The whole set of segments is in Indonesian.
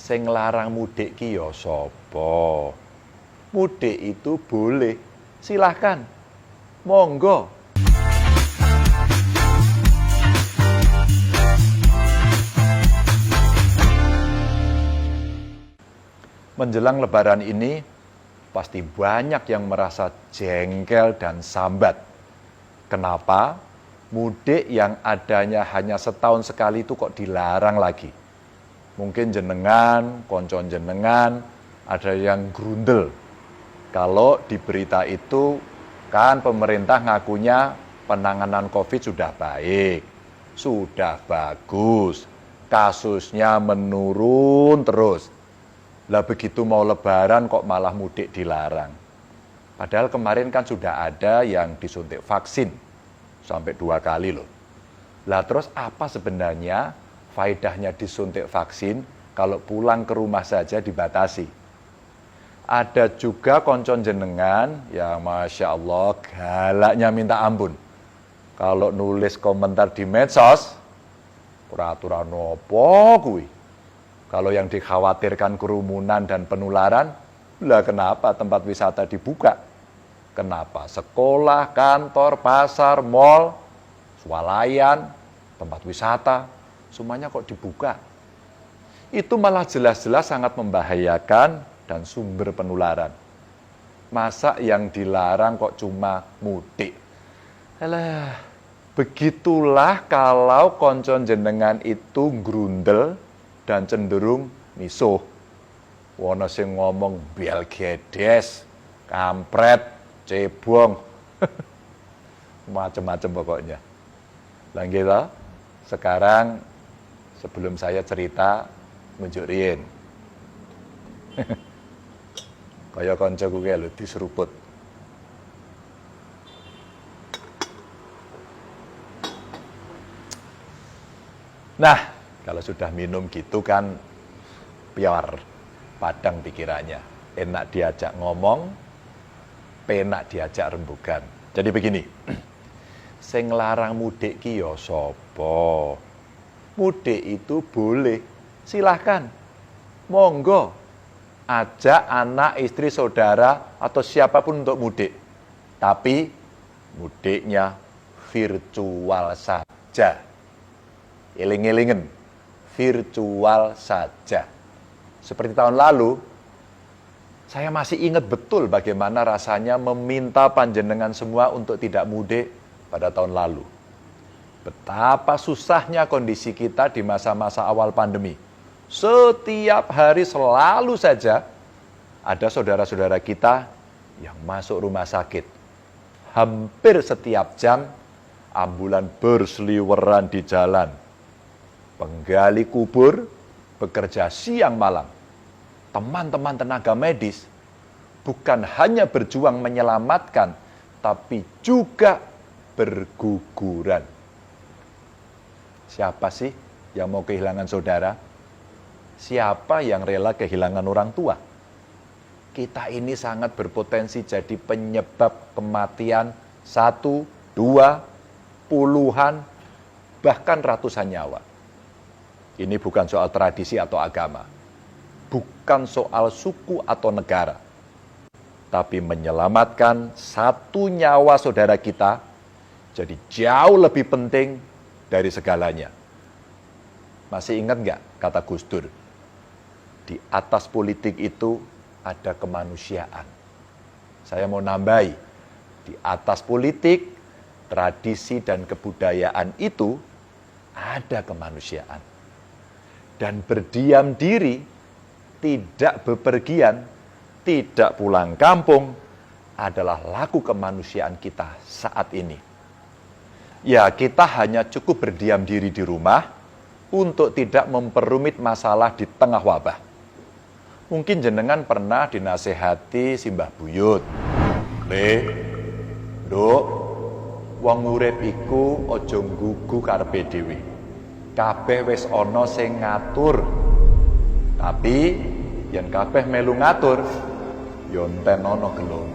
Sing larang mudik ki ya sapa? Mudik itu boleh, silahkan, monggo. Menjelang Lebaran ini, pasti banyak yang merasa jengkel dan sambat. Kenapa? Mudik yang adanya hanya setahun sekali itu kok dilarang lagi? Mungkin jenengan, koncon jenengan, ada yang grundel. Kalau di berita itu, kan pemerintah ngakunya penanganan COVID sudah baik, sudah bagus, kasusnya menurun terus. Lah begitu mau Lebaran kok malah mudik dilarang. Padahal kemarin kan sudah ada yang disuntik vaksin, sampai 2 kali loh. Lah terus apa sebenarnya faedahnya disuntik vaksin kalau pulang ke rumah saja dibatasi? Ada juga koncon jenengan, ya Masya Allah, galaknya minta ampun. Kalau nulis komentar di medsos, peraturan opo kuwi? Kalau yang dikhawatirkan kerumunan dan penularan, lah kenapa tempat wisata dibuka? Kenapa sekolah, kantor, pasar, mal, swalayan, tempat wisata, semuanya kok dibuka? Itu malah jelas-jelas sangat membahayakan dan sumber penularan. Masa yang dilarang kok cuma mudik? Alah, begitulah kalau koncon jenengan itu grundel dan cenderung misuh. Wono sing ngomong belgedes, kampret, cebong, macam-macam pokoknya. Lah gitu. Sekarang sebelum saya cerita nunjuk riyen. Kaya kancaku ki lho diseruput. Nah, kalau sudah minum gitu kan piar, padang pikirannya. Enak diajak ngomong, penak diajak rembugan. Jadi begini, sing larang mudik ki ya sapa? Mudik itu boleh, silahkan, monggo. Ajak anak, istri, saudara, atau siapapun untuk mudik. Tapi mudiknya virtual saja. Eling-elingen, virtual saja. Seperti tahun lalu, saya masih ingat betul bagaimana rasanya meminta panjenengan semua untuk tidak mudik pada tahun lalu. Betapa susahnya kondisi kita di masa-masa awal pandemi. Setiap hari selalu saja ada saudara-saudara kita yang masuk rumah sakit. Hampir setiap jam ambulan berseliweran di jalan. Penggali kubur bekerja siang malam. Teman-teman tenaga medis bukan hanya berjuang menyelamatkan, tapi juga berguguran. Siapa sih yang mau kehilangan saudara? Siapa yang rela kehilangan orang tua? Kita ini sangat berpotensi jadi penyebab kematian 1, 2, puluhan, bahkan ratusan nyawa. Ini bukan soal tradisi atau agama. Bukan soal suku atau negara. Tapi menyelamatkan 1 nyawa saudara kita jadi jauh lebih penting dari segalanya. Masih ingat nggak kata Gus Dur? Di atas politik itu ada kemanusiaan. Saya mau nambahi, di atas politik, tradisi dan kebudayaan itu ada kemanusiaan. Dan berdiam diri, tidak bepergian, tidak pulang kampung, adalah laku kemanusiaan kita saat ini. Ya, kita hanya cukup berdiam diri di rumah untuk tidak memperumit masalah di tengah wabah. Mungkin jenengan pernah dinasehati simbah buyut. Nduk, wong urip iku aja nggugu karepe dhewe. Kabeh wis ana sing ngatur. Tapi yen kabeh melu ngatur, ya enten ana gelem.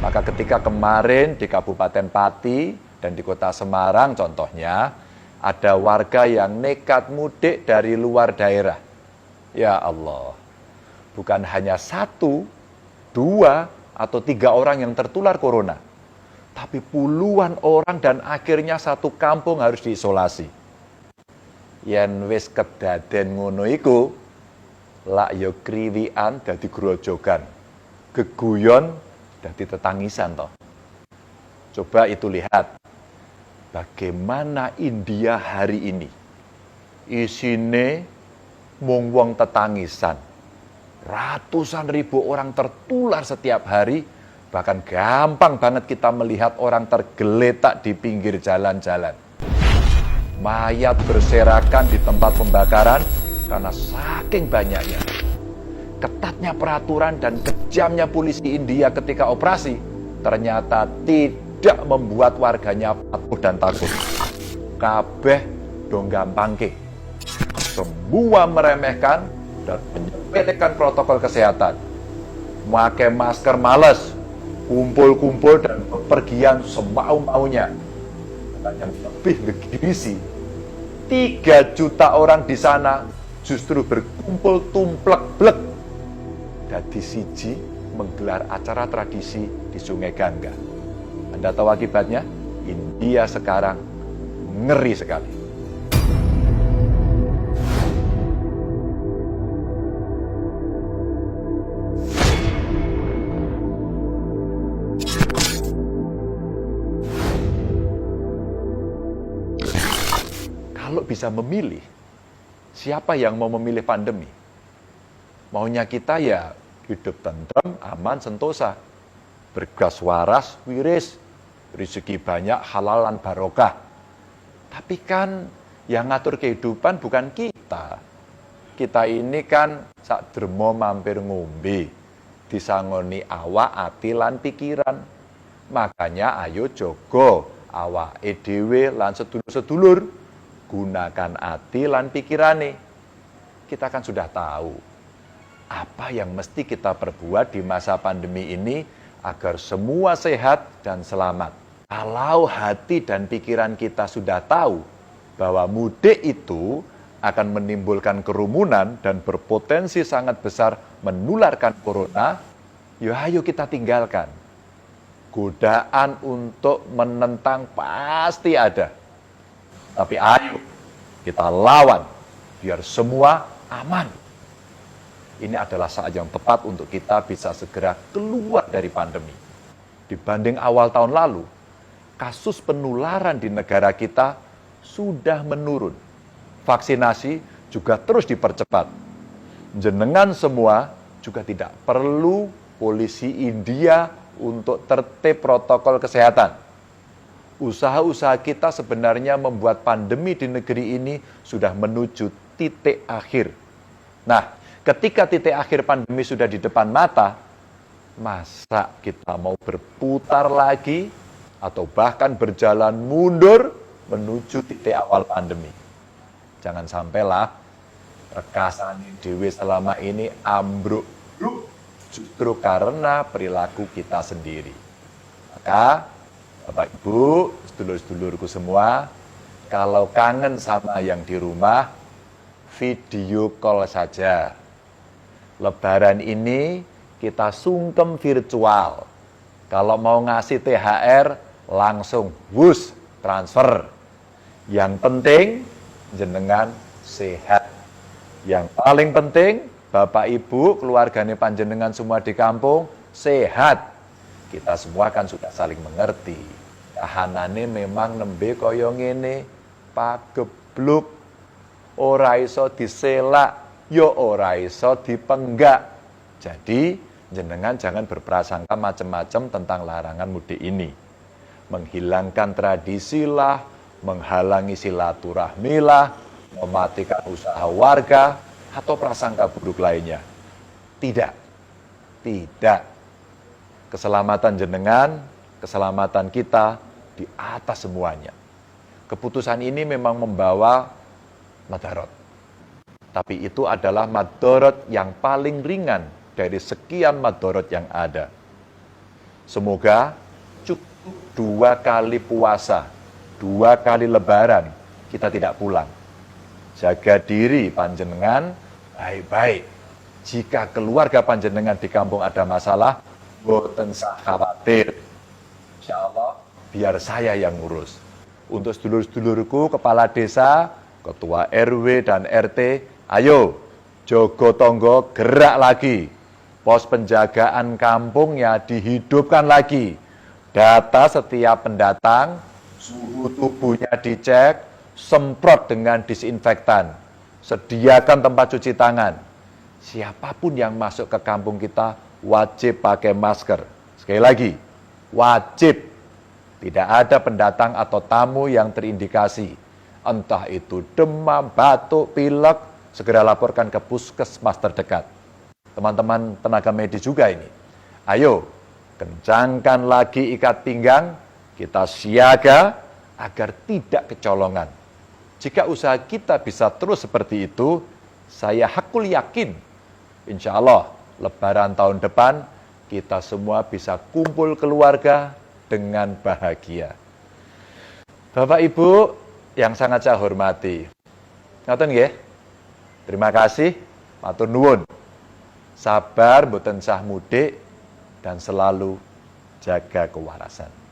Maka ketika kemarin di Kabupaten Pati dan di Kota Semarang contohnya, ada warga yang nekat mudik dari luar daerah. Ya Allah, bukan hanya 1, 2, atau 3 orang yang tertular corona, tapi puluhan orang dan akhirnya satu kampung harus diisolasi. Yen wis kedaden ngono iku, lak ya kriwikan dadi grojogan, geguyon dadi tetangisan toh. Coba itu lihat bagaimana India hari ini. Isine mung wong tetangisan. Ratusan ribu orang tertular setiap hari, bahkan gampang banget kita melihat orang tergeletak di pinggir jalan-jalan. Mayat berserakan di tempat pembakaran karena saking banyaknya. Ketatnya peraturan dan kejamnya polisi India ketika operasi ternyata tidak membuat warganya patuh dan takut. Kabeh dong gampangke. Semua meremehkan dan menyepelekan protokol kesehatan. Pakai masker males, kumpul-kumpul dan bepergian semau-maunya. Dan yang lebih bergirisi, 3 juta orang di sana justru berkumpul tumplek-blek. Dadi siji menggelar acara tradisi di Sungai Gangga. Anda tahu akibatnya? India sekarang ngeri sekali. Kalau bisa memilih, siapa yang mau memilih pandemi? Maunya kita ya hidup tentrem, aman, sentosa. Bergas waras, wiris, rezeki banyak, halal dan barokah. Tapi kan yang ngatur kehidupan bukan kita. Kita ini kan sak dermo mampir ngombe, disangoni awak, ati lan pikiran. Makanya ayo jogo awake dhewe lan sedulur-sedulur. Gunakan hati lan pikirane. Kita kan sudah tahu apa yang mesti kita perbuat di masa pandemi ini agar semua sehat dan selamat. Kalau hati dan pikiran kita sudah tahu bahwa mudik itu akan menimbulkan kerumunan dan berpotensi sangat besar menularkan corona, ya ayo kita tinggalkan. Godaan untuk menentang pasti ada. Tapi ayo kita lawan biar semua aman. Ini adalah saat yang tepat untuk kita bisa segera keluar dari pandemi. Dibanding awal tahun lalu, kasus penularan di negara kita sudah menurun. Vaksinasi juga terus dipercepat. Jenengan semua juga tidak perlu polisi India untuk tertib protokol kesehatan. Usaha-usaha kita sebenarnya membuat pandemi di negeri ini sudah menuju titik akhir. Nah, ketika titik akhir pandemi sudah di depan mata, masa kita mau berputar lagi atau bahkan berjalan mundur menuju titik awal pandemi? Jangan sampailah rekasan dewe selama ini ambruk justru karena perilaku kita sendiri. Maka Bapak Ibu, sedulur-sedulurku semua, kalau kangen sama yang di rumah, video call saja. Lebaran ini kita sungkem virtual. Kalau mau ngasih THR, langsung wus, transfer. Yang penting, jenengan sehat. Yang paling penting, Bapak Ibu, keluarganya panjenengan semua di kampung, sehat. Kita semua kan sudah saling mengerti. Kahanane memang nembe kaya ngene, pagebluk, ora iso diselak, ya ora iso dipenggak. Jadi, jenengan jangan berprasangka macam-macam tentang larangan mudik ini. Menghilangkan tradisi lah, menghalangi silaturahmi lah, mematikan usaha warga, atau prasangka buruk lainnya. Tidak. Keselamatan jenengan, keselamatan kita di atas semuanya. Keputusan ini memang membawa madarat. Tapi itu adalah madarat yang paling ringan dari sekian madarat yang ada. Semoga cukup 2 kali puasa, 2 kali lebaran, kita tidak pulang. Jaga diri panjenengan, baik-baik. Jika keluarga panjenengan di kampung ada masalah, boten usah khawatir. Insya Allah, biar saya yang ngurus. Untuk sedulur-sedulurku, kepala desa, ketua RW dan RT, ayo, jogo tonggo gerak lagi. Pos penjagaan kampungnya dihidupkan lagi. Data setiap pendatang, suhu tubuhnya dicek, semprot dengan disinfektan. Sediakan tempat cuci tangan. Siapapun yang masuk ke kampung kita wajib pakai masker. Sekali lagi, wajib. Tidak ada pendatang atau tamu yang terindikasi. Entah itu demam, batuk, pilek, segera laporkan ke puskesmas terdekat. Teman-teman tenaga medis juga ini. Ayo, kencangkan lagi ikat pinggang, kita siaga agar tidak kecolongan. Jika usaha kita bisa terus seperti itu, saya hakul yakin, insya Allah Lebaran tahun depan, kita semua bisa kumpul keluarga dengan bahagia. Bapak Ibu yang sangat saya hormati, ngoten nggih? Terima kasih, matur nuwun. Sabar, boten sah mudik, dan selalu jaga kewarasan.